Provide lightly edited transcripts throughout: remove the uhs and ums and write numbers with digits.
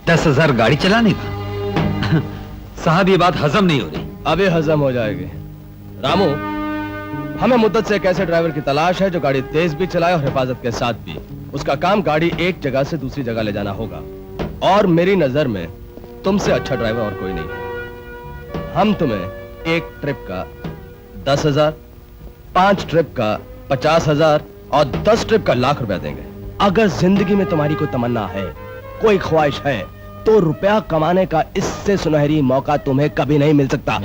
10,000 गाड़ी चलाने का? साहब ये बात हजम नहीं हो रही। अभी हजम हो जाएगी। रामू, हमें मुद्दत से एक ऐसे ड्राइवर की तलाश है जो गाड़ी तेज भी चलाए और हिफाजत के साथ भी। उसका काम गाड़ी एक जगह से दूसरी जगह ले जाना होगा, और मेरी नजर में तुमसे अच्छा ड्राइवर और कोई नहीं है। हम तुम्हें एक ट्रिप का 10,000, 5 ट्रिप का 50,000 और 10 ट्रिप का लाख रुपया देंगे। अगर जिंदगी में तुम्हारी कोई तमन्ना है, कोई ख्वाहिश है, तो रुपया कमाने का इससे सुनहरी मौका तुम्हें कभी नहीं मिल सकता।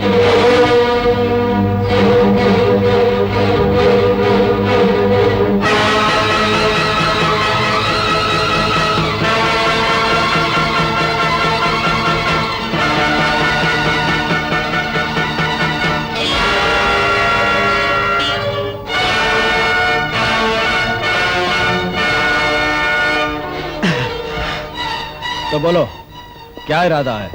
तो बोलो, क्या इरादा है?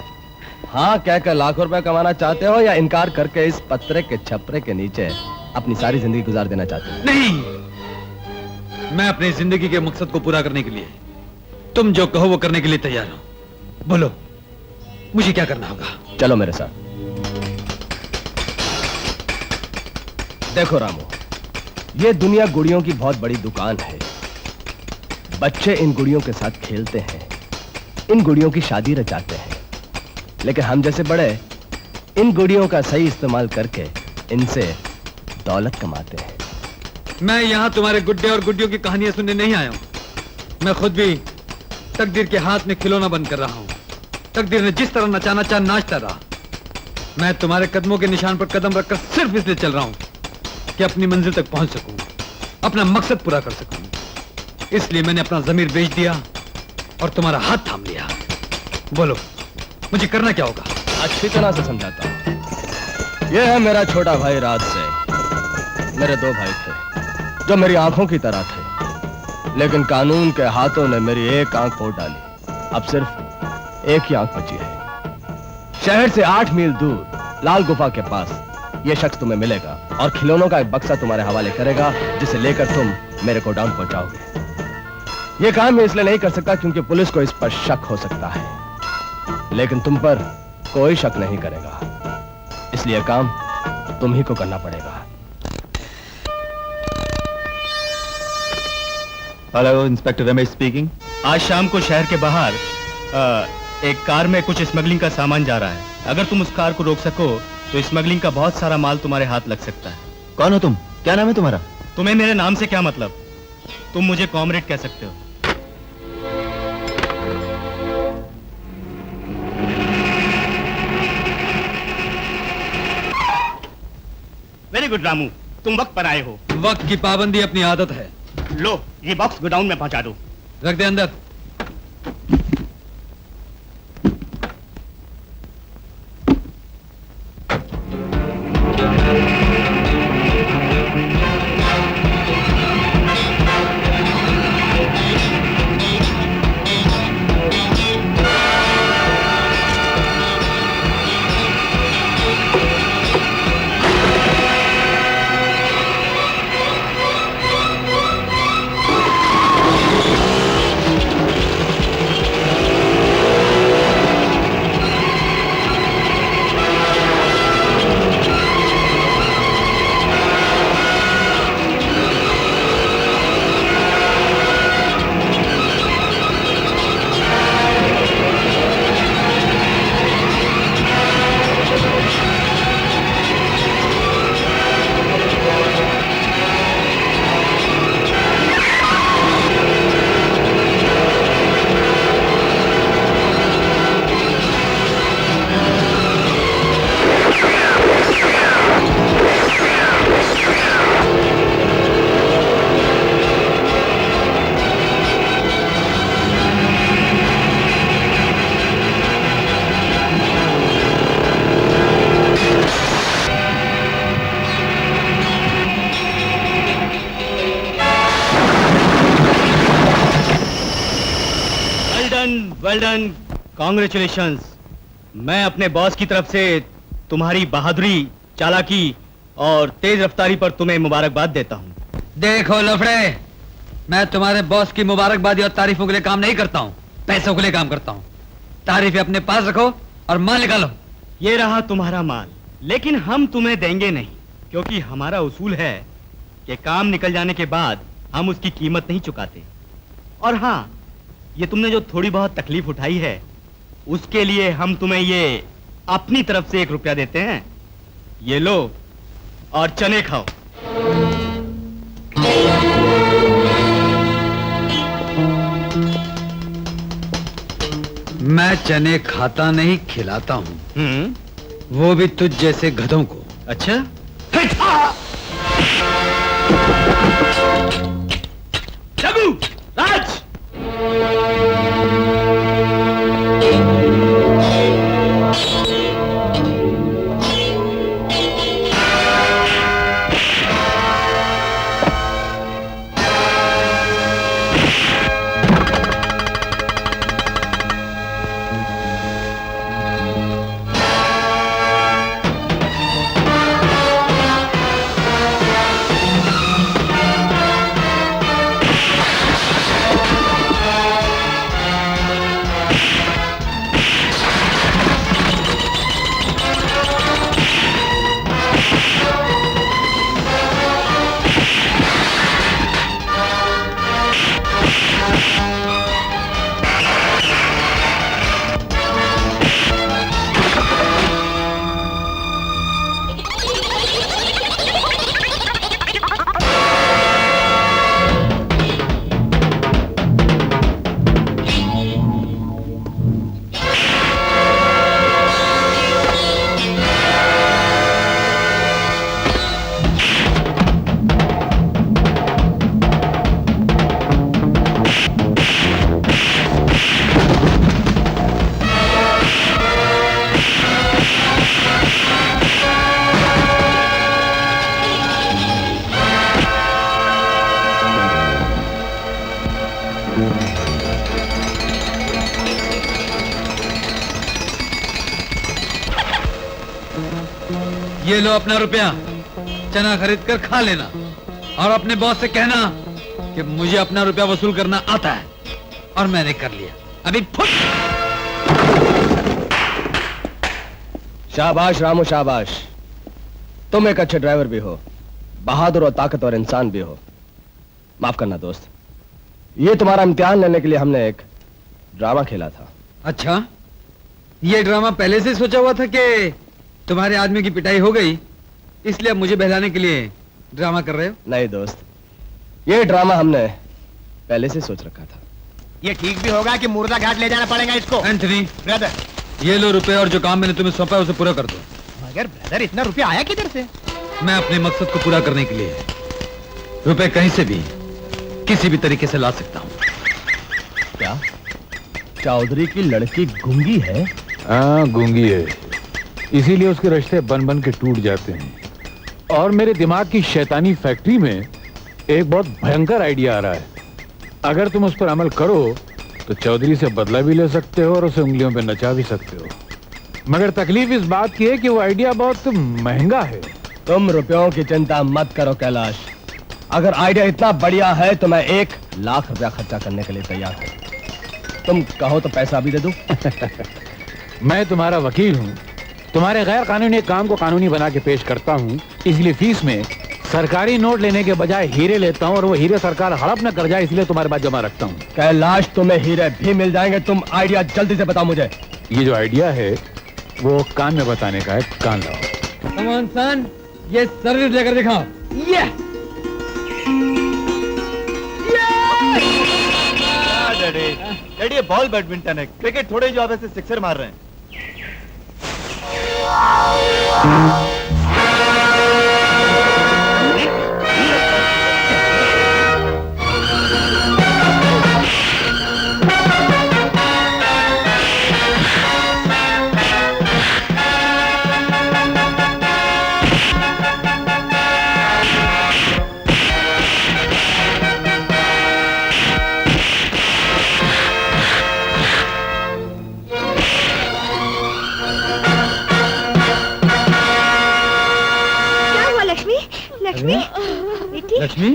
हाँ कहकर लाखों रुपए कमाना चाहते हो, या इनकार करके इस पत्रे के छपरे के नीचे अपनी सारी जिंदगी गुजार देना चाहते हो? नहीं, मैं अपनी जिंदगी के मकसद को पूरा करने के लिए तुम जो कहो वो करने के लिए तैयार हूं। बोलो, मुझे क्या करना होगा? चलो मेरे साथ। देखो रामू, ये दुनिया गुड़ियों की बहुत बड़ी दुकान है। बच्चे इन गुड़ियों के साथ खेलते हैं, इन गुड़ियों की शादी रचाते हैं, लेकिन हम जैसे बड़े इन गुड़ियों का सही इस्तेमाल करके इनसे दौलत कमाते हैं। मैं यहां तुम्हारे गुड्डे और गुड्डियों की कहानियां सुनने नहीं आया हूं। मैं खुद भी तकदीर के हाथ में खिलौना बन कर रहा हूं। तकदीर ने जिस तरह नचाना चाह नाचता रहा। मैं तुम्हारे कदमों के निशान पर कदम रखकर सिर्फ इसलिए चल रहा हूं कि अपनी मंजिल तक पहुंच सकूं, अपना मकसद पूरा कर सकूं। इसलिए मैंने अपना जमीर बेच दिया और तुम्हारा हाथ थाम लिया। बोलो, मुझे करना क्या होगा? अच्छी तरह से समझाता हूं। यह है मेरा छोटा भाई राज से। मेरे 2 भाई थे जो मेरी आंखों की तरह थे, लेकिन कानून के हाथों ने मेरी एक आंख फोड़ डाली। अब सिर्फ एक ही आंख बची है। शहर से 8 मील दूर लाल गुफा के पास यह शख्स तुम्हें मिलेगा और खिलौनों का एक बक्सा तुम्हारे हवाले करेगा, जिसे लेकर तुम मेरे गोडाउन पहुंचाओगे। यह काम मैं इसलिए नहीं कर सकता क्योंकि पुलिस को इस पर शक हो सकता है, लेकिन तुम पर कोई शक नहीं करेगा, इसलिए काम तुम ही को करना पड़ेगा। Hello, inspector Ramesh speaking. आज शाम को शहर के बाहर एक कार में कुछ स्मगलिंग का सामान जा रहा है। अगर तुम उस कार को रोक सको तो स्मगलिंग का बहुत सारा माल तुम्हारे हाथ लग सकता है। कौन हो तुम? क्या नाम है तुम्हारा? तुम्हें मेरे नाम से क्या मतलब? तुम मुझे कॉमरेड कह सकते हो। वेरी गुड रामू, तुम वक्त पर आए हो। वक्त की पाबंदी अपनी आदत है। लो, ये बॉक्स गोडाउन में पहुंचा दो। रख दे अंदर। Well done, congratulations. मैं अपने बॉस की तरफ से तुम्हारी बहादुरी, चालाकी और तेज रफ्तारी पर तुम्हें मुबारकबाद देता हूं। देखो लफड़े, मैं तुम्हारे बॉस की मुबारकबादी और तारीफों के लिए काम नहीं करता हूं, पैसों के लिए काम करता हूं। तारीफें अपने पास रखो और माल निकालो। ये रहा तुम्हारा माल, लेकिन हम तुम्हें देंगे नहीं, क्योंकि हमारा उसूल है कि काम निकल जाने के बाद हम उसकी कीमत नहीं चुकाते। और हाँ, ये तुमने जो थोड़ी बहुत तकलीफ उठाई है, उसके लिए हम तुम्हें ये अपनी तरफ से 1 रुपया देते हैं। ये लो और चने खाओ। मैं चने खाता नहीं, खिलाता हूँ, वो भी तुझ जैसे गधों को। अच्छा, रघु, राज, ये लो अपना रुपया, चना खरीद कर खा लेना और अपने बॉस से कहना कि मुझे अपना रुपया वसूल करना आता है और मैंने कर लिया। अभी फुट। शाबाश रामू, शाबाश। तुम एक अच्छे ड्राइवर भी हो, बहादुर और ताकतवर इंसान भी हो। माफ करना दोस्त, ये तुम्हारा इम्तिहान लेने के लिए हमने एक ड्रामा खेला था। अच्छा, ये ड्रामा पहले से सोचा हुआ था कि तुम्हारे आदमी की पिटाई हो गई इसलिए अब मुझे बहलाने के लिए ड्रामा कर रहे हो? नहीं दोस्त, ये ड्रामा हमने पहले से सोच रखा था। ये ठीक भी होगा कि मुर्दा घाट ले जाना पड़ेगा इसको। एंथनी, ब्रदर, ये लो रुपए और जो काम मैंने तुम्हें सौंपा है उसे पूरा कर दो। मगर ब्रदर, इतना रुपया आया किधर से? मैं अपने मकसद को पूरा करने के लिए रुपए कहीं से भी किसी भी तरीके से ला सकता हूँ। क्या चौधरी की लड़की गूंगी है? हाँ, गूंगी है, इसीलिए उसके रिश्ते बन बन के टूट जाते हैं। और मेरे दिमाग की शैतानी फैक्ट्री में एक बहुत भयंकर आइडिया आ रहा है। अगर तुम उस पर अमल करो तो चौधरी से बदला भी ले सकते हो और उसे उंगलियों पे नचा भी सकते हो। मगर तकलीफ इस बात की है कि वो आइडिया बहुत महंगा है। तुम रुपयों की चिंता मत करो कैलाश, अगर आइडिया इतना बढ़िया है तो मैं 1 लाख रुपया खर्चा करने के लिए तैयार हूँ। तुम कहो तो पैसा भी दे दूं। मैं तुम्हारा वकील हूँ, तुम्हारे गैर कानूनी काम को कानूनी बना के पेश करता हूँ, इसलिए फीस में सरकारी नोट लेने के बजाय हीरे लेता हूँ और वो हीरे सरकार हड़प न कर जाए इसलिए तुम्हारे पास जमा रखता हूँ। कैलाश, तुम्हें हीरे भी मिल जाएंगे। तुम आइडिया जल्दी से बताओ मुझे। ये जो आइडिया है वो कान में बताने का है, कान लाओ। कमान सन, ये सर्विस लेकर दिखाओ। ये डैडी, ये बॉल बैडमिंटन है, क्रिकेट थोड़े जो आप ऐसे सिक्सर मार रहे हैं। लक्ष्मी, बेटी। लक्ष्मी,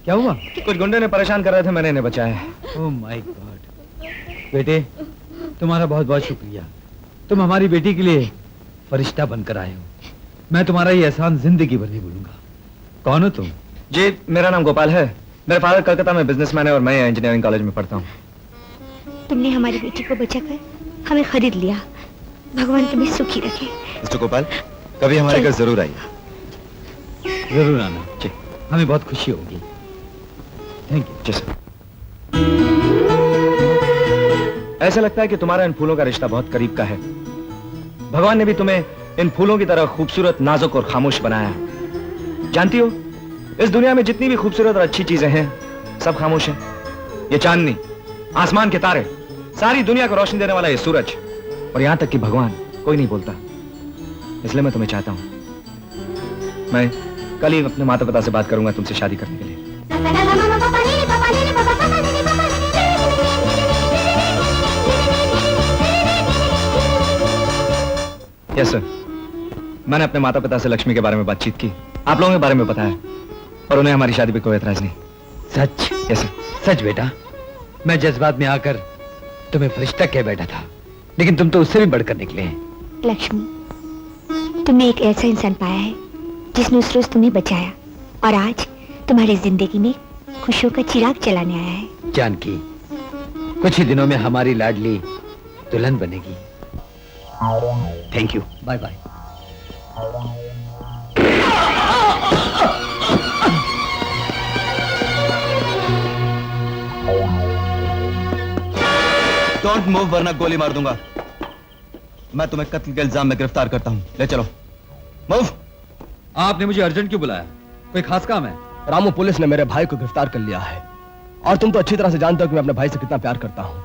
क्या हुआ? कुछ गुंडे ने परेशान कर रहे थे, मैंने इन्हें बचाया। Oh my God. बेटे, तुम्हारा बहुत बहुत शुक्रिया। तुम हमारी बेटी के लिए फरिश्ता बनकर आए हो। मैं तुम्हारा ये एहसान जिंदगी भर नहीं भूलूंगा। कौन हो तुम? जी, मेरा नाम गोपाल है। मेरे फादर कलकत्ता में बिजनेसमैन है और मैं इंजीनियरिंग कॉलेज में पढ़ता हूँ। तुमने हमारी बेटी को बचाकर हमें खरीद लिया। भगवान तुम्हें सुखी रखे। मिस्टर गोपाल, कभी हमारे घर जरूर आइए। जरूर आना जी। हमें बहुत खुशी होगी। Thank you. जी सर। ऐसा लगता है कि तुम्हारा इन फूलों का रिश्ता बहुत करीब का है। भगवान ने भी तुम्हें इन फूलों की तरह खूबसूरत, नाजुक और खामोश बनाया है। जानती हो, इस दुनिया में जितनी भी खूबसूरत और अच्छी चीजें हैं, सब खामोश हैं। ये चांदनी, आसमान के तारे, सारी दुनिया को रोशनी देने वाला ये सूरज, और यहां तक कि भगवान, कोई नहीं बोलता। इसलिए मैं तुम्हें चाहता हूं। मैं कल ही अपने माता पिता से बात करूंगा तुमसे शादी करने के लिए। Yes sir. मैंने अपने माता पिता से लक्ष्मी के बारे में बातचीत की, आप लोगों के बारे में बताया, और उन्हें हमारी शादी पे कोई एतराज नहीं। सच? Yes sir. सच बेटा, मैं जज्बात में आकर तुम्हें फरिश्ता कह बैठा था, लेकिन तुम तो उससे भी बढ़कर निकले हैं। लक्ष्मी, तुमने एक ऐसा इंसान पाया है जिसने उस रोज तुम्हें बचाया, और आज तुम्हारी जिंदगी में खुशियों का चिराग जलाने आया है। जानकी, कुछ ही दिनों में हमारी लाडली दुल्हन बनेगी। Thank you. Bye bye. Don't move वरना गोली मार दूंगा। मैं तुम्हें कत्ल के इल्जाम में गिरफ्तार करता हूं। ले चलो। मूव। आपने मुझे अर्जेंट क्यों बुलाया? कोई खास काम है? रामू, पुलिस ने मेरे भाई को गिरफ्तार कर लिया है, और तुम तो अच्छी तरह से जानते हो कि मैं अपने भाई से कितना प्यार करता हूँ।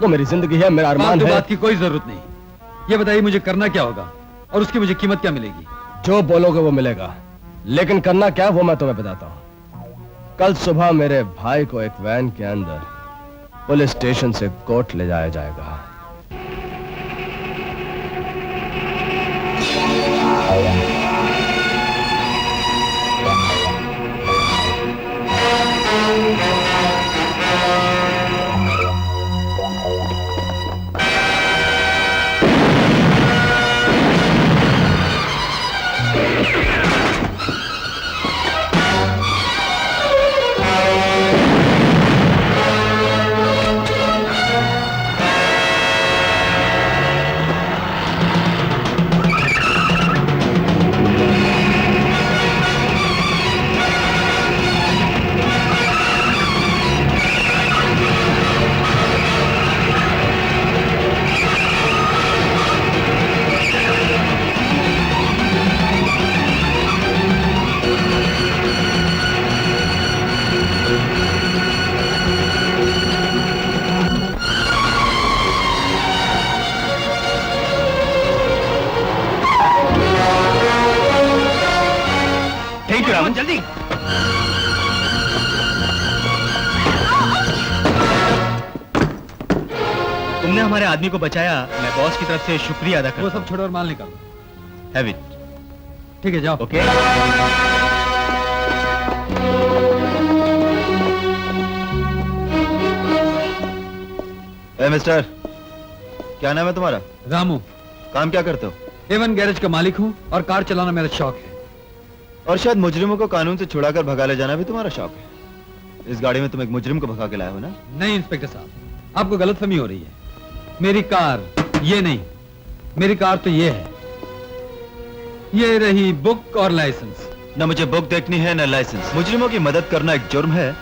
वो मेरी जिंदगी है, मेरा अरमान है। बात की कोई जरूरत नहीं। ये बताइए मुझे करना क्या होगा और उसकी मुझे कीमत क्या मिलेगी? जो बोलोगे वो मिलेगा, लेकिन करना क्या वो मैं तुम्हें बताता हूँ। कल सुबह मेरे भाई को एक वैन के अंदर पुलिस स्टेशन से कोर्ट ले जाया जाएगा। Thank you Ramu. जल्दी। तुमने हमारे आदमी को बचाया। मैं बॉस की तरफ से शुक्रिया अदा करता हूं। वो सब छोड़ो और माल निकालो। Have it. ठीक है, जाओ। ओके। मिस्टर, क्या नाम है तुम्हारा? रामू। काम क्या करते हो? एवन गैरेज का मालिक हूँ और कार चलाना मेरा शौक है। और शायद मुजरिमों को कानून से छुड़ाकर भगा ले जाना भी तुम्हारा शौक है। इस गाड़ी में तुम एक मुजरिम को भगा के लाए हो ना? नहीं इंस्पेक्टर साहब, आपको गलतफहमी हो रही है। मेरी कार ये नहीं, मेरी कार तो ये है। ये रही बुक और लाइसेंस। न मुझे बुक देखनी है न लाइसेंस। मुजरिमों की मदद करना एक जुर्म है,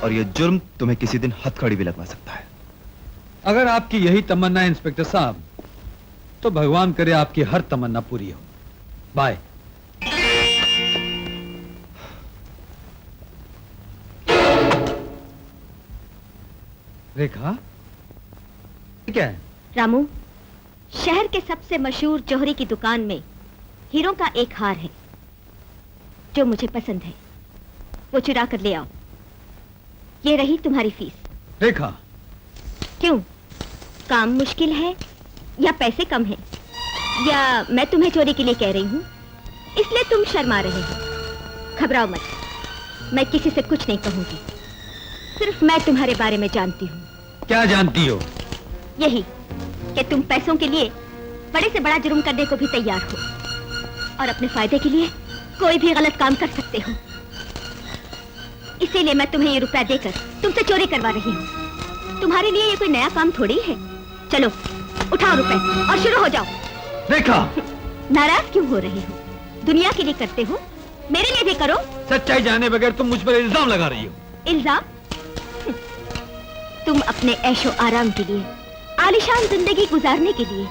और ये जुर्म तुम्हें किसी दिन हथकड़ी भी लगवा सकता है। अगर आपकी यही तमन्ना है इंस्पेक्टर साहब, तो भगवान करे आपकी हर तमन्ना पूरी हो। बाय। रेखा, क्या है? रामू, शहर के सबसे मशहूर जौहरी की दुकान में हीरों का एक हार है जो मुझे पसंद है। वो चुरा कर ले आओ। ये रही तुम्हारी फीस। रेखा, क्यों? काम मुश्किल है या पैसे कम हैं? या मैं तुम्हें चोरी के लिए कह रही हूँ इसलिए तुम शर्मा रहे हो? घबराओ मत, मैं किसी से कुछ नहीं कहूंगी। सिर्फ मैं तुम्हारे बारे में जानती हूँ। क्या जानती हो? यही कि तुम पैसों के लिए बड़े से बड़ा जुर्म करने को भी तैयार हो और अपने फायदे के लिए कोई भी गलत काम कर सकते हो। इसीलिए मैं तुम्हें ये रुपया देकर तुमसे चोरी करवा रही हूँ। तुम्हारे लिए ये कोई नया काम थोड़ी है। चलो उठाओ रुपए और शुरू हो जाओ। देखा, नाराज क्यों हो रहे हो? दुनिया के लिए करते हो, मेरे लिए भी करो। सच्चाई जाने बगैर तुम मुझ पर इल्जाम लगा रही हो। इल्जाम? तुम अपने ऐशो आराम के लिए, आलीशान जिंदगी गुजारने के लिए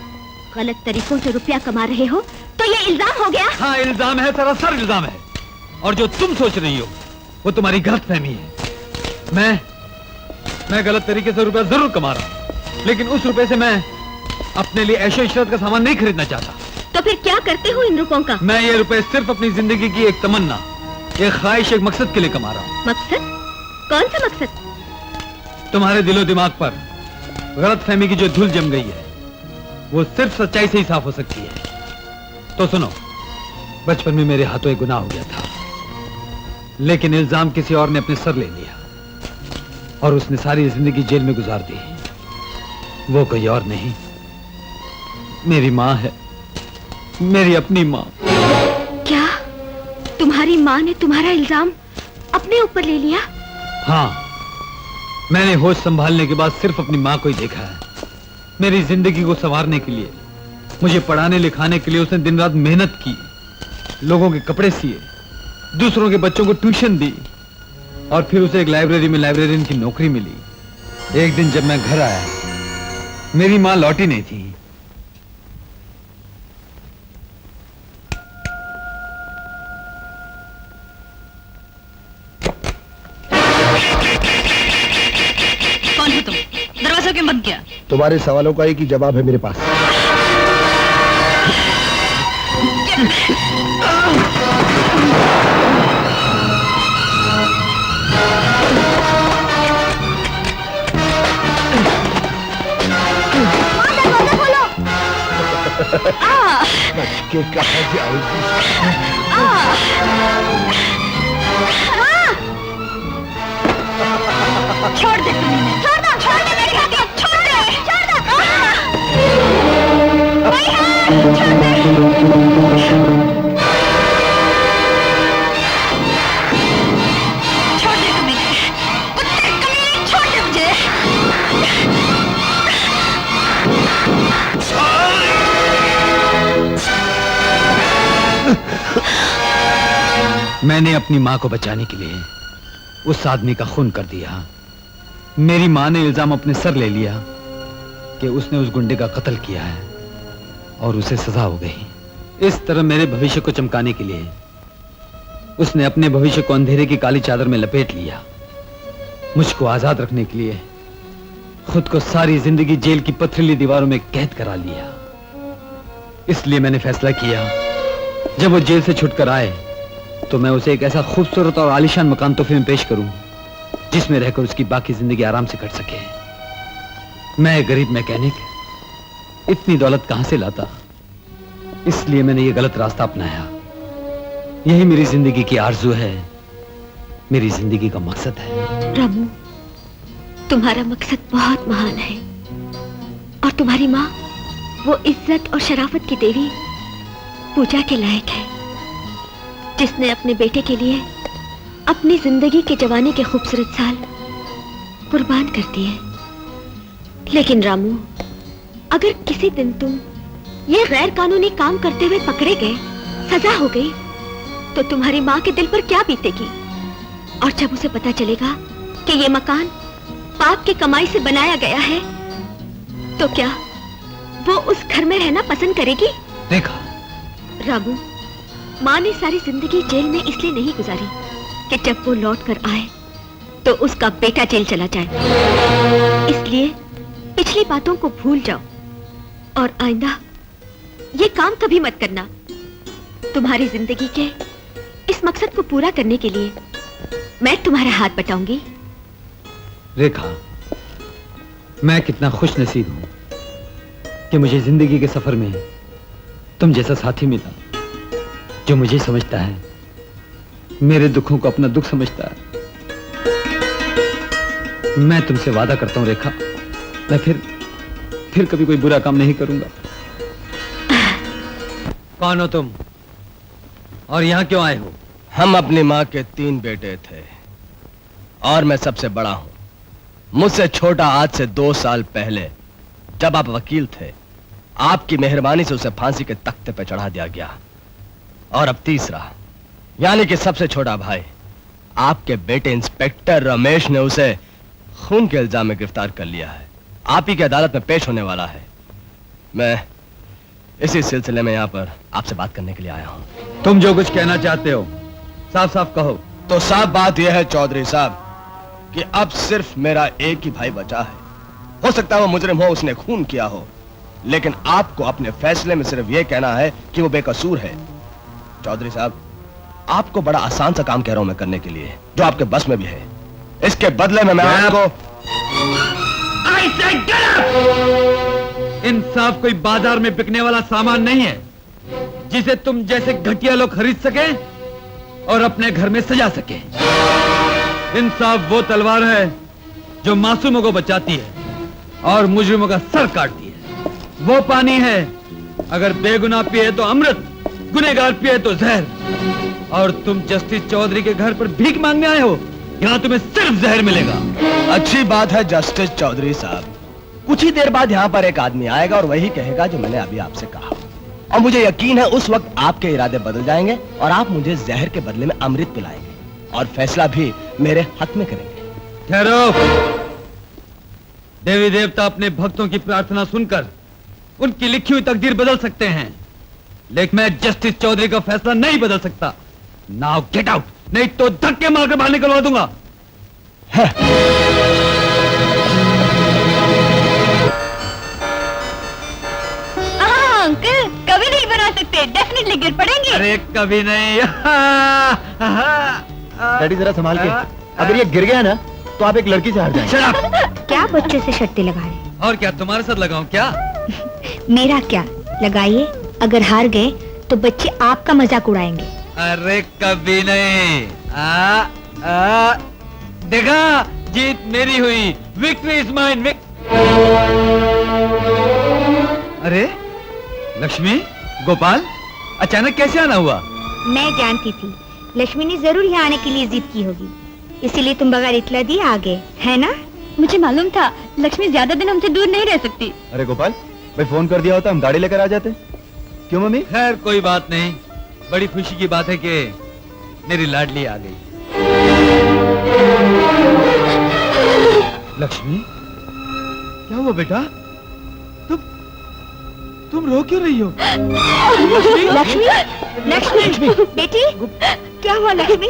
गलत तरीकों से रुपया कमा रहे हो, तो ये इल्जाम हो गया। हाँ, इल्जाम है, सरासर इल्जाम है। और जो तुम सोच रही हो वो तुम्हारी गलतफहमी है। मैं गलत तरीके से रुपया जरूर कमा रहा हूँ, लेकिन उस रुपए से मैं अपने लिए ऐशो इशरत का सामान नहीं खरीदना चाहता। तो फिर क्या करते हो इन रुपयों का? मैं ये रुपए सिर्फ अपनी जिंदगी की एक तमन्ना, एक ख्वाहिश, एक मकसद के लिए कमा रहा हूँ। मकसद? कौन सा मकसद? तुम्हारे दिलो दिमाग पर गलतफहमी की जो धूल जम गई है वो सिर्फ सच्चाई से ही साफ हो सकती है। तो सुनो, बचपन में मेरे हाथों एक गुनाह हो गया था, लेकिन इल्जाम किसी और ने अपने सर ले लिया और उसने सारी जिंदगी जेल में गुजार दी। वो कोई और नहीं, मेरी माँ है, मेरी अपनी माँ। क्या तुम्हारी माँ ने तुम्हारा इल्जाम अपने ऊपर ले लिया? हाँ, मैंने होश संभालने के बाद सिर्फ अपनी माँ को ही देखा है। मेरी जिंदगी को संवारने के लिए, मुझे पढ़ाने लिखाने के लिए उसने दिन रात मेहनत की, लोगों के कपड़े सिए, दूसरों के बच्चों को ट्यूशन दी और फिर उसे एक लाइब्रेरी में लाइब्रेरियन की नौकरी मिली। एक दिन जब मैं घर आया, मेरी माँ लौटी नहीं थी। कौन हो तुम? दरवाजा क्यों बंद किया? तुम्हारे सवालों का एक ही जवाब है मेरे पास। के कहा जाओगी? छोड़ दे तुम्हें। छोड़ दो, छोड़ दे मेरी हड्डी, छोड़ दे, छोड़ दो। नहीं है, छोड़ दे। छोड़ दे तुम्हें, कुत्ते कमीने, छोड़ दे मुझे। मैंने अपनी माँ को बचाने के लिए उस आदमी का खून कर दिया। मेरी माँ ने इल्जाम अपने सर ले लिया कि उसने उस गुंडे का कत्ल किया है और उसे सजा हो गई। इस तरह मेरे भविष्य को चमकाने के लिए उसने अपने भविष्य को अंधेरे की काली चादर में लपेट लिया। मुझको आजाद रखने के लिए खुद को सारी जिंदगी जेल की पथरीली दीवारों में कैद करा लिया। इसलिए मैंने फैसला किया, जब वो जेल से छुटकर आए तो मैं उसे एक ऐसा खूबसूरत और आलीशान मकान तोहफे में पेश करूं जिसमें रहकर उसकी बाकी जिंदगी आराम से कट सके। मैं एक गरीब मैकेनिक इतनी दौलत कहां से लाता, इसलिए मैंने ये गलत रास्ता अपनाया। यही मेरी जिंदगी की आरज़ू है, मेरी जिंदगी का मकसद है। रामू, तुम्हारा मकसद बहुत महान है और तुम्हारी माँ वो इज्जत और शराफत की देवी पूजा के लायक है, जिसने अपने बेटे के लिए अपनी जिंदगी के जवानी के खूबसूरत साल कुर्बान कर दिए। लेकिन रामू, अगर किसी दिन तुम ये गैर कानूनी काम करते हुए पकड़े गए, सजा हो गई, तो तुम्हारी माँ के दिल पर क्या बीतेगी? और जब उसे पता चलेगा कि ये मकान पाप की कमाई से बनाया गया है, तो क्या वो उस घर में रहना पसंद करेगी? देखा रामू, माँ ने सारी जिंदगी जेल में इसलिए नहीं गुजारी कि जब वो लौट कर आए तो उसका बेटा जेल चला जाए। इसलिए पिछली बातों को भूल जाओ और आइंदा ये काम कभी मत करना। तुम्हारी जिंदगी के इस मकसद को पूरा करने के लिए मैं तुम्हारा हाथ बटाऊंगी। रेखा, मैं कितना खुश नसीब हूं कि मुझे जिंदगी के सफर में तुम जैसा साथी मिला जो मुझे समझता है, मेरे दुखों को अपना दुख समझता है। मैं तुमसे वादा करता हूं रेखा, मैं फिर कभी कोई बुरा काम नहीं करूंगा। कौन हो तुम और यहाँ क्यों आए हो? हम अपनी माँ के 3 बेटे थे और मैं सबसे बड़ा हूं। मुझसे छोटा आज से 2 साल पहले जब आप वकील थे, आपकी मेहरबानी से उसे फांसी के तख्ते पर चढ़ा दिया गया। और अब तीसरा, यानी कि सबसे छोटा भाई, आपके बेटे इंस्पेक्टर रमेश ने उसे खून के इल्जाम में गिरफ्तार कर लिया है। आप ही की अदालत में पेश होने वाला है। मैं इसी सिलसिले में यहाँ पर आपसे बात करने के लिए आया हूँ। तुम जो कुछ कहना चाहते हो साफ साफ कहो। तो साफ बात यह है चौधरी साहब कि अब सिर्फ मेरा एक ही भाई बचा है। हो सकता है वो मुजरिम हो, उसने खून किया हो, लेकिन आपको अपने फैसले में सिर्फ यह कहना है कि वो बेकसूर है। चौधरी साहब, आपको बड़ा आसान सा काम कह रहा हूं मैं करने के लिए, जो आपके बस में भी है। इसके बदले में मैं आपको इंसाफ कोई बाजार में बिकने वाला सामान नहीं है जिसे तुम जैसे घटिया लोग खरीद सके और अपने घर में सजा सके। इंसाफ वो तलवार है जो मासूमों को बचाती है और मुजरिमों का सर काटती है। वो पानी है, अगर बेगुनाह पिए तो अमृत, गुनहगार पिए तो जहर। और तुम जस्टिस चौधरी के घर पर भीख मांगने आए हो, यहाँ तुम्हें सिर्फ जहर मिलेगा। अच्छी बात है जस्टिस चौधरी साहब, कुछ ही देर बाद यहाँ पर एक आदमी आएगा और वही कहेगा जो मैंने अभी आपसे कहा। और मुझे यकीन है उस वक्त आपके इरादे बदल जाएंगे और आप मुझे जहर के बदले में अमृत पिलाएंगे और फैसला भी मेरे हक में करेंगे। ठहरो। देवी देवता अपने भक्तों की प्रार्थना सुनकर उनकी लिखी हुई तकदीर बदल सकते हैं, लेकिन मैं जस्टिस चौधरी का फैसला नहीं बदल सकता। नाउ गेट आउट, नहीं तो धक्के मारकर बाहर निकलवा दूंगा। अंकल, कभी नहीं बना सकते, डेफिनेटली गिर पड़ेंगे। अरे कभी नहीं। डैडी जरा संभाल के, अगर ये गिर गया ना तो आप एक लड़की से हार जाएंगे। Shut up! क्या बच्चों से शर्तें लगा रहे? और क्या तुम्हारे साथ लगाऊं क्या? मेरा क्या, लगाइए। अगर हार गए तो बच्चे आपका मजाक उड़ाएंगे। अरे कभी नहीं। देखा, जीत मेरी हुई। Victory is mine. अरे लक्ष्मी, गोपाल, अचानक कैसे आना हुआ? मैं जानती थी लक्ष्मी ने जरूर यहाँ आने के लिए जिद की होगी, इसीलिए तुम बगैर इतला दिए आ गए, है ना? मुझे मालूम था लक्ष्मी ज्यादा दिन हमसे दूर नहीं रह सकती। अरे गोपाल भाई, फोन कर दिया होता हम गाड़ी लेकर आ जाते। क्यों मम्मी? खैर कोई बात नहीं, बड़ी खुशी की बात है कि मेरी लाडली आ गई। लक्ष्मी, क्या हुआ बेटा? तुम रो क्यों रही हो? लक्ष्मी, लक्ष्मी, बेटी, क्या हुआ लक्ष्मी?